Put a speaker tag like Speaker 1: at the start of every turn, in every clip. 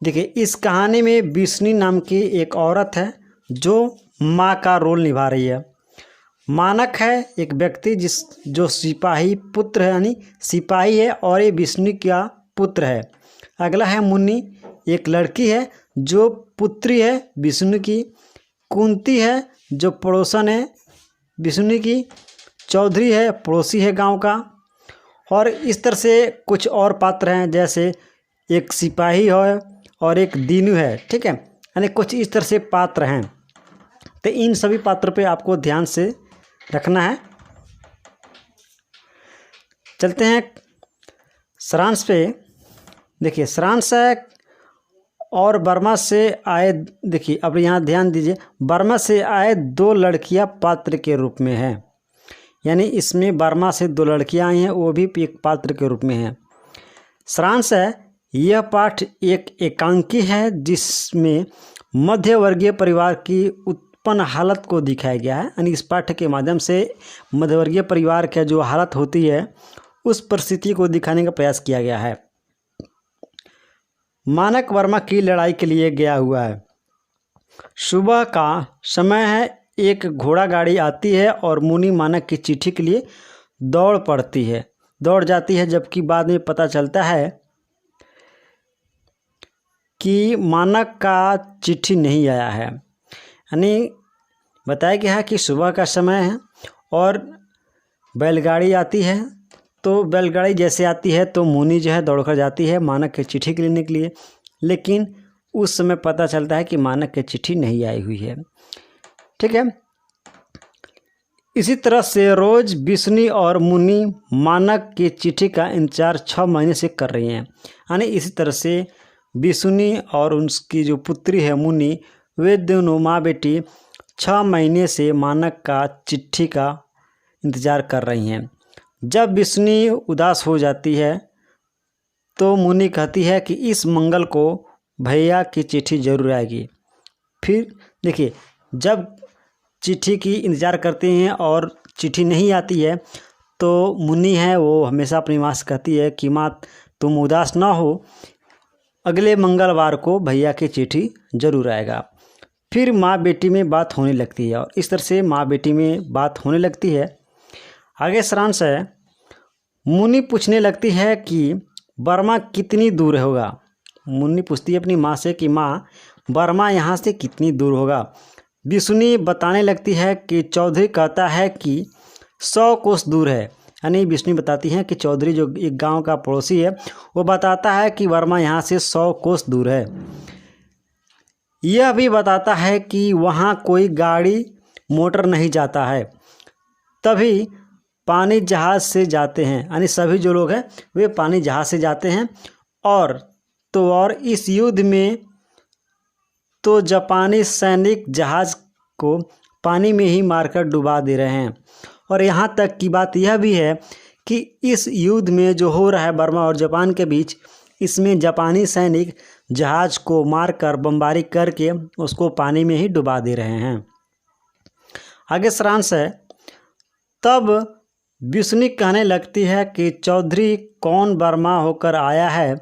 Speaker 1: देखिए, इस कहानी में बिस्नी नाम की एक औरत है जो माँ का रोल निभा रही है। मानक है एक व्यक्ति जो सिपाही पुत्र है, यानी सिपाही है, और ये विष्णु का पुत्र है। अगला है मुनि, एक लड़की है जो पुत्री है विष्णु की। कुंती है जो पड़ोसन है विष्णु की। चौधरी है, पड़ोसी है गांव का। और इस तरह से कुछ और पात्र हैं, जैसे एक सिपाही है और एक दीनू है। ठीक है, यानी कुछ इस तरह से पात्र हैं। तो इन सभी पात्रों पे आपको ध्यान से रखना है। चलते हैं सारांश पे। देखिए, सारांश है और बर्मा से आए। देखिए, अब यहाँ ध्यान दीजिए, बर्मा से आए 2 लड़कियां पात्र के रूप में हैं। यानी इसमें बर्मा से 2 लड़कियां आई हैं, वो भी एक पात्र के रूप में हैं। सारांश है, यह पाठ एक एकांकी है जिसमें मध्यवर्गीय परिवार की उत्पन्न हालत को दिखाया गया है। यानी इस पाठ के माध्यम से मध्यवर्गीय परिवार की जो हालत होती है उस परिस्थिति को दिखाने का प्रयास किया गया है। मानक वर्मा की लड़ाई के लिए गया हुआ है। सुबह का समय है, एक घोड़ा गाड़ी आती है और मुनि मानक की चिट्ठी के लिए दौड़ जाती है, जबकि बाद में पता चलता है कि मानक का चिट्ठी नहीं आया है। यानी बताया गया है कि सुबह का समय है और बैलगाड़ी आती है। तो बैलगाड़ी जैसे आती है तो मुनि जो है दौड़कर जाती है मानक की चिट्ठी के लेने के लिए, लेकिन उस समय पता चलता है कि मानक की चिट्ठी नहीं आई हुई है। ठीक है, इसी तरह से रोज विष्णु और मुनि मानक की चिट्ठी का इंतजार 6 महीने से कर रही हैं। यानी इसी तरह से विष्णु और उसकी जो पुत्री है मुनि, वे दोनों माँ बेटी 6 महीने से मानक का चिट्ठी का इंतजार कर रही हैं। जब विष्णु उदास हो जाती है तो मुनि कहती है कि इस मंगल को भैया की चिट्ठी जरूर आएगी। फिर देखिए, जब चिट्ठी की इंतज़ार करते हैं और चिट्ठी नहीं आती है तो मुनि है वो हमेशा अपनी माँ से कहती है कि माँ तुम उदास ना हो, अगले मंगलवार को भैया की चिट्ठी जरूर आएगा। फिर माँ बेटी में बात होने लगती है और इस तरह से माँ बेटी में बात होने लगती है। आगे सारांश है, मुनि पूछने लगती है कि बर्मा कितनी दूर होगा। मुनि पूछती है अपनी माँ से कि माँ, बर्मा यहाँ से कितनी दूर होगा। विष्णु बताने लगती है कि चौधरी कहता है कि 100 कोस दूर है। यानी विष्णु बताती हैं कि चौधरी जो एक गांव का पड़ोसी है वो बताता है कि वर्मा यहाँ से 100 कोस दूर है। यह भी बताता है कि वहाँ कोई गाड़ी मोटर नहीं जाता है, तभी पानी जहाज़ से जाते हैं। यानी सभी जो लोग हैं वे पानी जहाज़ से जाते हैं। और इस युद्ध में तो जापानी सैनिक जहाज़ को पानी में ही मारकर डुबा दे रहे हैं। और यहाँ तक की बात यह भी है कि इस युद्ध में जो हो रहा है बर्मा और जापान के बीच, इसमें जापानी सैनिक जहाज़ को मारकर बमबारी करके उसको पानी में ही डुबा दे रहे हैं। आगे सारांश है, तब विष्णु कहने लगती है कि चौधरी कौन बर्मा होकर आया है,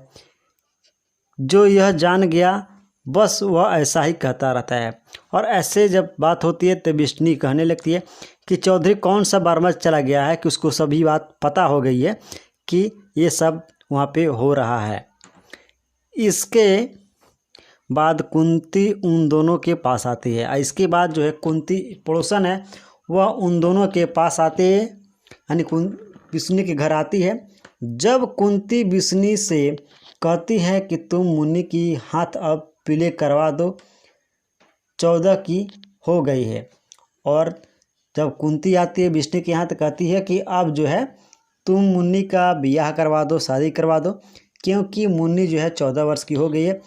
Speaker 1: जो यह जान गया बस वह ऐसा ही कहता रहता है। और ऐसे जब बात होती है तो विष्णु कहने लगती है कि चौधरी कौन सा बर्मा चला गया है कि उसको सभी बात पता हो गई है कि ये सब वहाँ पे हो रहा है। इसके बाद कुंती उन दोनों के पास आती है। इसके बाद जो है कुंती पड़ोसन है वह उन दोनों के पास आते हैं, यानी विष्णु के घर आती है। जब कुंती विष्णु से कहती है कि तुम मुनि की हाथ अब पीले करवा दो, 14 की हो गई है। और जब कुंती आती है विष्णु के यहाँ तो कहती है कि अब जो है तुम मुनि का ब्याह करवा दो, शादी करवा दो, क्योंकि मुनि जो है 14 वर्ष की हो गई है।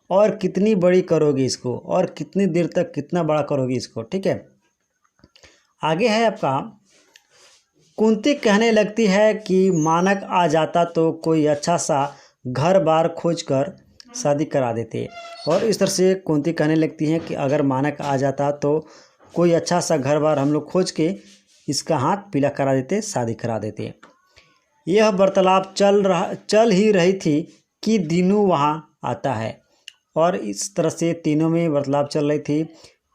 Speaker 1: और कितनी बड़ी करोगी इसको, और कितनी देर तक कितना बड़ा करोगी इसको। ठीक है, आगे है आपका, कुंती कहने लगती है कि मानक आ जाता तो कोई अच्छा सा घर बार खोज कर शादी करा देते। और इस तरह से कुंती कहने लगती है कि अगर मानक आ जाता तो कोई अच्छा सा घर बार हम लोग खोज के इसका हाथ पीला करा देते, शादी करा देते। यह वार्तालाप चल ही रही थी कि दीनू वहाँ आता है और इस तरह से तीनों में वार्तालाप चल रही थी,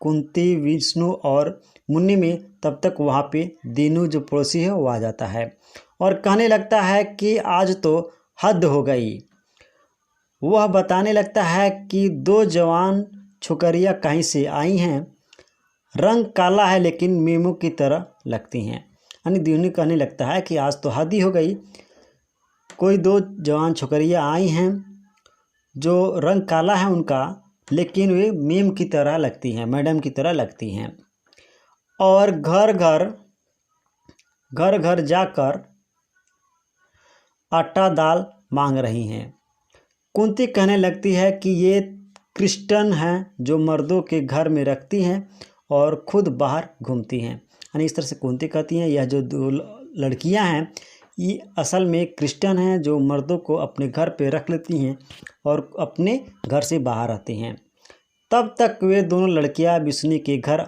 Speaker 1: कुंती, विष्णु और मुन्नी में। तब तक वहाँ पे दीनू जो पड़ोसी है वो आ जाता है और कहने लगता है कि आज तो हद हो गई। वह बताने लगता है कि 2 जवान छोकरियाँ कहीं से आई हैं, रंग काला है लेकिन मीमू की तरह लगती हैं। यानी दीनू कहने लगता है कि आज तो हद ही हो गई, कोई 2 जवान छोकरियाँ आई हैं जो रंग काला है उनका, लेकिन वे मीम की तरह लगती हैं, मैडम की तरह लगती हैं, और घर घर जाकर आटा दाल मांग रही हैं। कुंती कहने लगती है कि ये क्रिश्चियन हैं जो मर्दों के घर में रखती हैं और खुद बाहर घूमती हैं। यानी इस तरह से कुंती कहती हैं यह जो 2 लड़कियां हैं ये असल में क्रिश्चियन हैं जो मर्दों को अपने घर पे रख लेती हैं और अपने घर से बाहर आती हैं। तब तक वे दोनों लड़कियां विष्णु के घर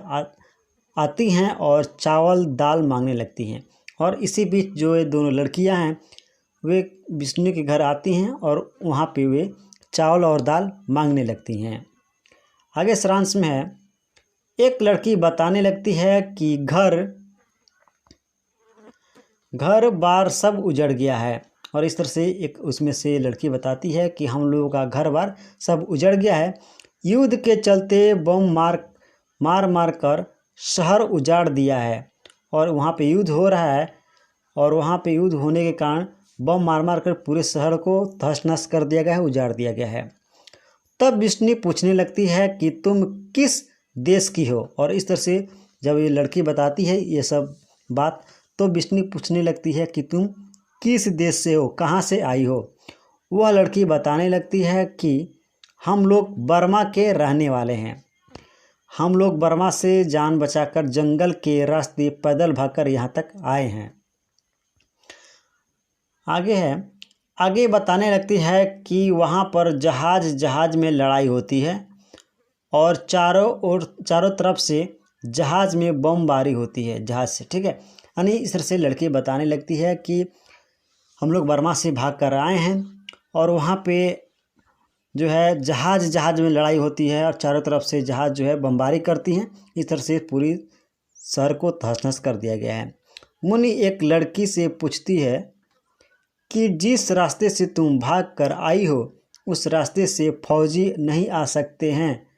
Speaker 1: आती हैं और चावल दाल मांगने लगती हैं। और इसी बीच जो ये दोनों लड़कियां हैं वे विष्णु के घर आती हैं और वहाँ पे वे चावल और दाल मांगने लगती हैं। आगे सारांश में है, एक लड़की बताने लगती है कि घर बार सब उजड़ गया है। और इस तरह से एक उसमें से लड़की बताती है कि हम लोगों का घर बार सब उजड़ गया है, युद्ध के चलते बम मार कर शहर उजाड़ दिया है और वहाँ पे युद्ध हो रहा है और वहाँ पे युद्ध होने के कारण बम मार कर पूरे शहर को तहस नहस कर दिया गया है, उजाड़ दिया गया है। तब विष्णु पूछने लगती है कि तुम किस देश की हो। और इस तरह से जब ये लड़की बताती है ये सब बात तो विष्णु पूछने लगती है कि तुम किस देश से हो, कहाँ से आई हो। वह लड़की बताने लगती है कि हम लोग बर्मा के रहने वाले हैं, हम लोग बर्मा से जान बचाकर जंगल के रास्ते पैदल भागकर यहाँ तक आए हैं। आगे बताने लगती है कि वहाँ पर जहाज में लड़ाई होती है और चारों तरफ से जहाज में बमबारी होती है जहाज से, ठीक है। यानी इस तरह से लड़की बताने लगती है कि हम लोग बर्मा से भाग कर आए हैं और वहाँ पे जो है जहाज में लड़ाई होती है और चारों तरफ से जहाज जो है बमबारी करती हैं। इस तरह से पूरी शहर को तहस नहस कर दिया गया है। मुनि एक लड़की से पूछती है कि जिस रास्ते से तुम भाग कर आई हो उस रास्ते से फौजी नहीं आ सकते हैं।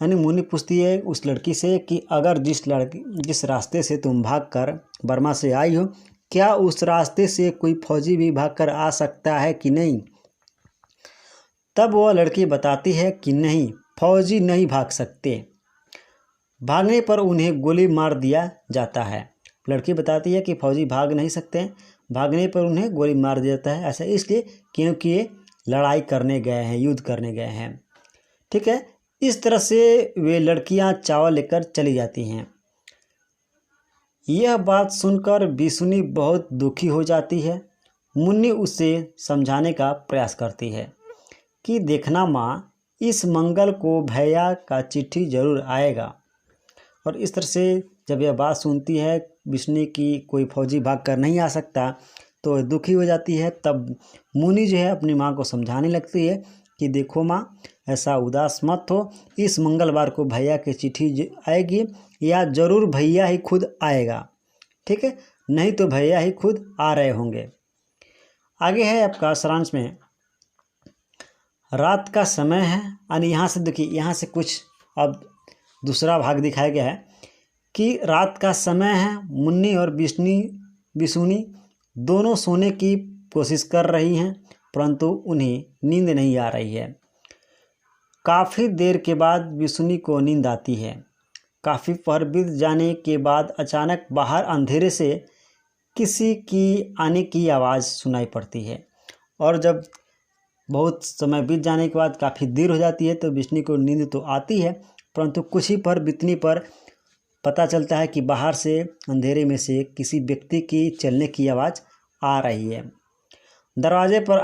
Speaker 1: यानी मुनि पूछती है उस लड़की से कि अगर जिस रास्ते से तुम भाग कर बर्मा से आई हो क्या उस रास्ते से कोई फौजी भी भाग कर आ सकता है कि नहीं। तब वह लड़की बताती है कि नहीं, फौजी नहीं भाग सकते, भागने पर उन्हें गोली मार दिया जाता है। लड़की बताती है कि फौजी भाग नहीं सकते, भागने पर उन्हें गोली मार दिया जाता है। ऐसा इसलिए क्योंकि ये लड़ाई करने गए हैं, युद्ध करने गए हैं, ठीक है। इस तरह से वे लड़कियां चावल लेकर चली जाती हैं। यह बात सुनकर विष्णु बहुत दुखी हो जाती है। मुन्नी उसे समझाने का प्रयास करती है कि देखना माँ, इस मंगल को भैया का चिट्ठी जरूर आएगा। और इस तरह से जब यह बात सुनती है विष्णु की कोई फौजी भाग कर नहीं आ सकता तो दुखी हो जाती है। तब मुनि जो है अपनी माँ को समझाने लगती है कि देखो माँ, ऐसा उदास मत हो, इस मंगलवार को भैया की चिट्ठी आएगी या ज़रूर भैया ही खुद आएगा, ठीक है, नहीं तो भैया ही खुद आ रहे होंगे। आगे है आपका सारांश में, रात का समय है। यानी यहाँ से देखिए, यहाँ से कुछ अब दूसरा भाग दिखाया गया है कि रात का समय है। मुन्नी और विष्णु दोनों सोने की कोशिश कर रही हैं परंतु उन्हें नींद नहीं आ रही है। काफ़ी देर के बाद विष्णु को नींद आती है। काफ़ी पहर बीत जाने के बाद अचानक बाहर अंधेरे से किसी की आने की आवाज़ सुनाई पड़ती है। और जब बहुत समय बीत जाने के बाद काफ़ी देर हो जाती है तो विष्णु को नींद तो आती है परंतु कुछ ही पहर बीतने पर पता चलता है कि बाहर से अंधेरे में से किसी व्यक्ति की चलने की आवाज़ आ रही है। दरवाजे पर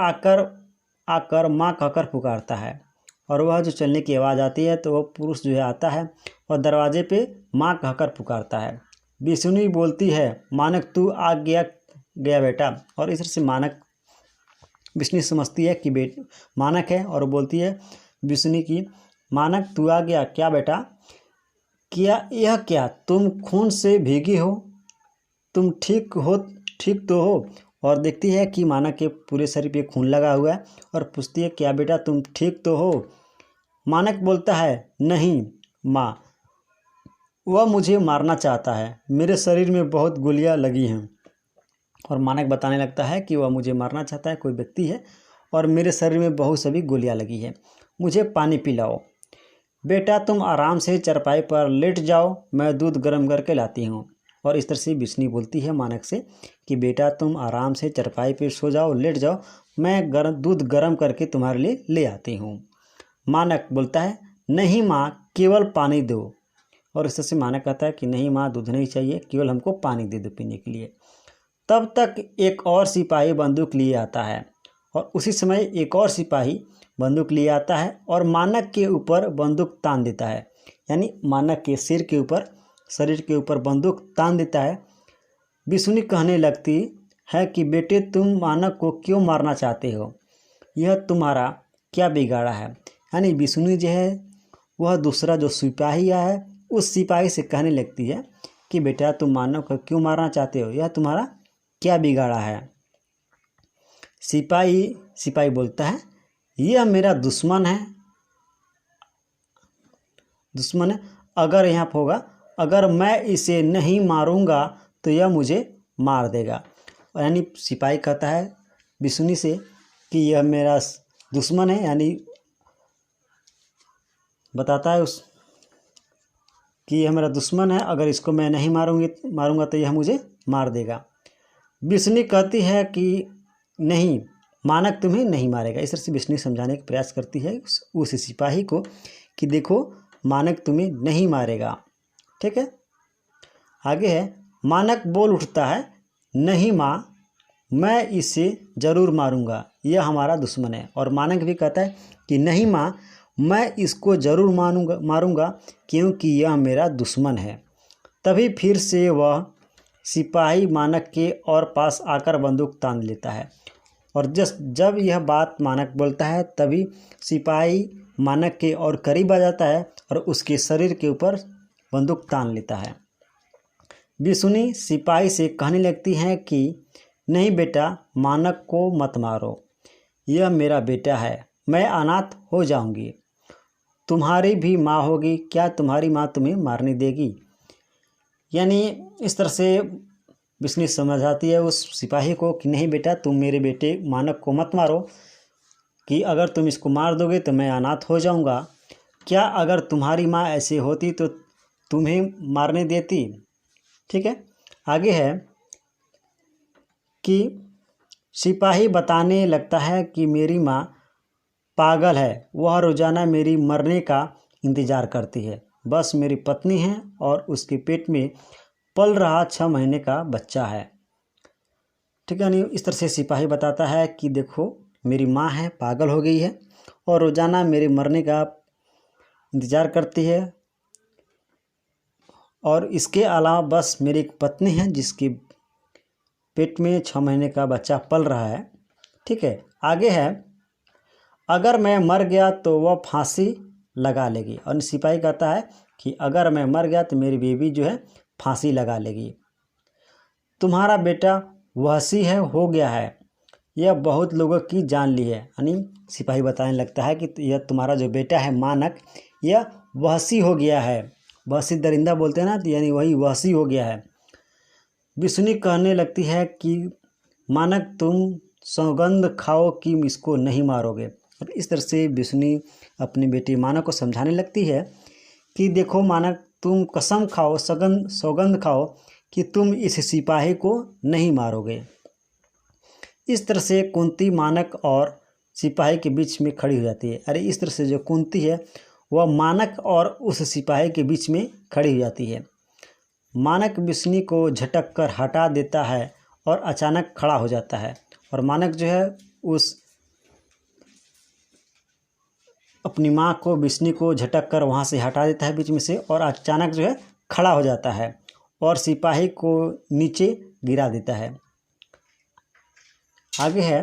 Speaker 1: आकर माँ कहकर पुकारता है और वह जो चलने की आवाज़ आती है तो वह पुरुष जो है आता है और दरवाजे पे माँ कहकर पुकारता है। विष्णु बोलती है, मानक तू आ गया बेटा। और इस तरह से मानक, विष्णु समझती है कि मानक है और बोलती है विष्णु की, मानक तू आ गया क्या बेटा, क्या यह क्या तुम खून से भीगी हो, तुम ठीक तो हो। और देखती है कि मानक के पूरे शरीर पे खून लगा हुआ है और पूछती है क्या बेटा तुम ठीक तो हो। मानक बोलता है नहीं माँ, वह मुझे मारना चाहता है, मेरे शरीर में बहुत गोलियां लगी हैं। और मानक बताने लगता है कि वह मुझे मारना चाहता है, कोई व्यक्ति है और मेरे शरीर में बहुत सभी गोलियां लगी हैं, मुझे पानी पिलाओ। बेटा तुम आराम से चारपाई पर लेट जाओ, मैं दूध गर्म करके लाती हूँ। और इस तरह से विष्णु बोलती है मानक से कि बेटा तुम आराम से चारपाई पर सो जाओ, लेट जाओ, मैं दूध गर्म करके तुम्हारे लिए ले आती हूँ। मानक बोलता है नहीं माँ, केवल पानी दो। और इस तरह से मानक कहता है कि नहीं माँ, दूध नहीं चाहिए, केवल हमको पानी दे दो पीने के लिए। तब तक एक और सिपाही बंदूक लिए आता है और उसी समय एक और सिपाही बंदूक लिए आता है और मानक के ऊपर बंदूक तान देता है, यानी मानक के सिर के ऊपर, शरीर के ऊपर बंदूक तान देता है। विष्णु कहने लगती है कि बेटे तुम मानक को क्यों मारना चाहते हो, यह तुम्हारा क्या बिगाड़ा है। यानी विष्णु जो है वह दूसरा जो सिपाही आया है उस सिपाही से कहने लगती है कि बेटा तुम मानव को क्यों मारना चाहते हो, यह तुम्हारा क्या बिगाड़ा है। सिपाही बोलता है यह मेरा दुश्मन है, अगर यहाँ होगा, अगर मैं इसे नहीं मारूंगा तो यह मुझे मार देगा। यानी सिपाही कहता है विष्णु से कि यह मेरा दुश्मन है, यानी बताता है उस कि यह मेरा दुश्मन है, अगर इसको मैं नहीं मारूंगा तो यह मुझे मार देगा। विष्णु कहती है कि नहीं, मानक तुम्हें नहीं मारेगा। इस तरह से विष्णु समझाने का प्रयास करती है उस सिपाही को कि देखो मानक तुम्हें नहीं मारेगा। ठीक है, आगे है, मानक बोल उठता है नहीं माँ, मैं इसे ज़रूर मारूंगा, यह हमारा दुश्मन है। और मानक भी कहता है कि नहीं माँ, मैं इसको ज़रूर मारूंगा क्योंकि यह मेरा दुश्मन है। तभी फिर से वह सिपाही मानक के और पास आकर बंदूक तान लेता है। और जब यह बात मानक बोलता है तभी सिपाही मानक के और करीब आ जाता है और उसके शरीर के ऊपर बंदूक तान लेता है। विष्णु सिपाही से कहने लगती है कि नहीं बेटा, मानक को मत मारो, यह मेरा बेटा है, मैं अनाथ हो जाऊंगी, तुम्हारी भी माँ होगी, क्या तुम्हारी माँ तुम्हें मारने देगी। यानी इस तरह से विष्णु समझाती है उस सिपाही को कि नहीं बेटा, तुम मेरे बेटे मानक को मत मारो, कि अगर तुम इसको मार दोगे तो मैं अनाथ हो जाऊंगा, क्या अगर तुम्हारी माँ ऐसे होती तो तुम्हें मारने देती। ठीक है, आगे है कि सिपाही बताने लगता है कि मेरी माँ पागल है, वह रोज़ाना मेरी मरने का इंतज़ार करती है, बस मेरी पत्नी है और उसके पेट में पल रहा 6 महीने का बच्चा है। ठीक है, नहीं इस तरह से सिपाही बताता है कि देखो मेरी माँ है, पागल हो गई है और रोज़ाना मेरे मरने का इंतज़ार करती है, और इसके अलावा बस मेरी एक पत्नी है जिसके पेट में 6 महीने का बच्चा पल रहा है। ठीक है, आगे है, अगर मैं मर गया तो वह फांसी लगा लेगी। और सिपाही कहता है कि अगर मैं मर गया तो मेरी बेबी जो है फांसी लगा लेगी। तुम्हारा बेटा वहशी है, हो गया है, यह बहुत लोगों की जान ली है। यानी सिपाही बताने लगता है कि यह तुम्हारा जो बेटा है मानक, यह वहशी हो गया है, वहशी दरिंदा बोलते हैं ना, तो यानी वही वहशी हो गया है। विष्णु कहने लगती है कि मानक तुम सौगंध खाओ कि इसको नहीं मारोगे। और इस तरह से विष्णु अपने बेटे मानक को समझाने लगती है कि देखो मानक, तुम कसम खाओ, सौगंध खाओ कि तुम इस सिपाही को नहीं मारोगे। इस तरह से कुंती मानक और सिपाही के बीच में खड़ी हो जाती है। अरे इस तरह से जो कुंती है वह मानक और उस सिपाही के बीच में खड़ी हो जाती है। मानक विष्णु को झटक कर हटा देता है और अचानक खड़ा हो जाता है। और मानक जो है उस अपनी माँ को, विष्णु को झटक कर वहाँ से हटा देता है बीच में से, और अचानक जो है खड़ा हो जाता है और सिपाही को नीचे गिरा देता है। आगे है,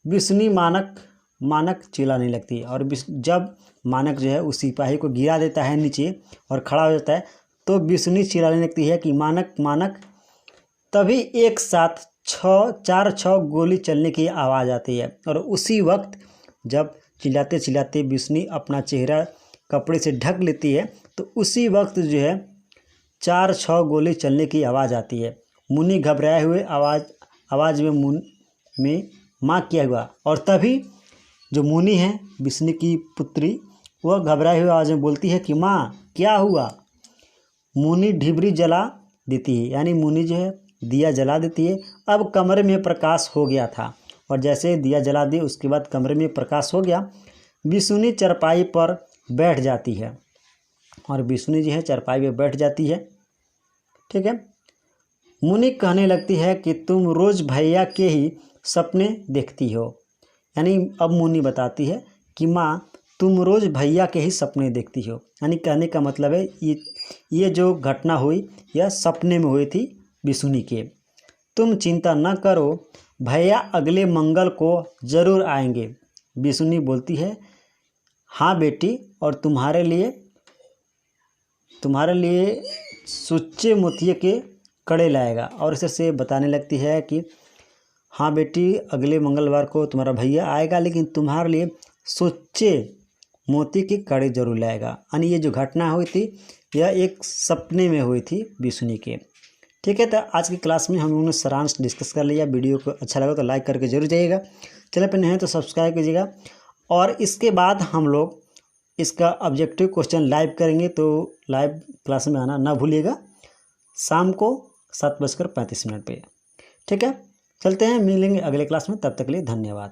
Speaker 1: विष्णु मानक मानक चिल्लाने लगती है। और जब मानक जो है उस सिपाही को गिरा देता है नीचे और खड़ा हो जाता है तो बिस्नुनी चिल्लाने लगती है कि मानक मानक। तभी एक साथ 4-6 गोली चलने की आवाज़ आती है। और उसी वक्त जब चिल्लाते चिल्लाते बिस्नुनी अपना चेहरा कपड़े से ढक लेती है तो उसी वक्त जो है 4-6 गोली चलने की आवाज़ आती है। मुनि घबराए हुए आवाज़ में माँ क्या हुआ। और तभी जो मुनि है बिस्नुनी की पुत्री वह घबराए हुए आवाज़ में बोलती है कि माँ क्या हुआ। मुनि ढिबरी जला देती है, यानी मुनि जो है दिया जला देती है। अब कमरे में प्रकाश हो गया था और जैसे दिया जला दी उसके बाद कमरे में प्रकाश हो गया। बिस्नुनी चारपाई पर बैठ जाती है और बिस्नुनी जो है चारपाई पर बैठ जाती है। ठीक है। मुनि कहने लगती है कि तुम रोज़ भैया के ही सपने देखती हो। यानी अब मुनि बताती है कि माँ तुम रोज़ भैया के ही सपने देखती हो। यानी कहने का मतलब है ये जो घटना हुई यह सपने में हुई थी बिस्नुनी के। तुम चिंता न करो, भैया अगले मंगल को ज़रूर आएंगे। बिस्नुनी बोलती है हाँ बेटी, और तुम्हारे लिए सुच्चे मोतिये के कड़े लाएगा। और इसे बताने लगती है कि हाँ बेटी अगले मंगलवार को तुम्हारा भैया आएगा, लेकिन तुम्हारे लिए सुच्चे मोती के कड़े जरूर लाएगा। यानी ये जो घटना हुई थी यह एक सपने में हुई थी बिस्नुनी के। ठीक है। तो आज की क्लास में हम लोगों ने सारांश डिस्कस कर लिया। वीडियो को अच्छा लगा तो लाइक करके जरूर जाइएगा, चैनल पर नए हैं तो सब्सक्राइब कीजिएगा। और इसके बाद हम लोग इसका ऑब्जेक्टिव क्वेश्चन लाइव करेंगे, तो लाइव क्लास में आना ना भूलिएगा शाम को 7:35 पे। ठीक है, चलते हैं, मिलेंगे अगले क्लास में। तब तक के लिए धन्यवाद।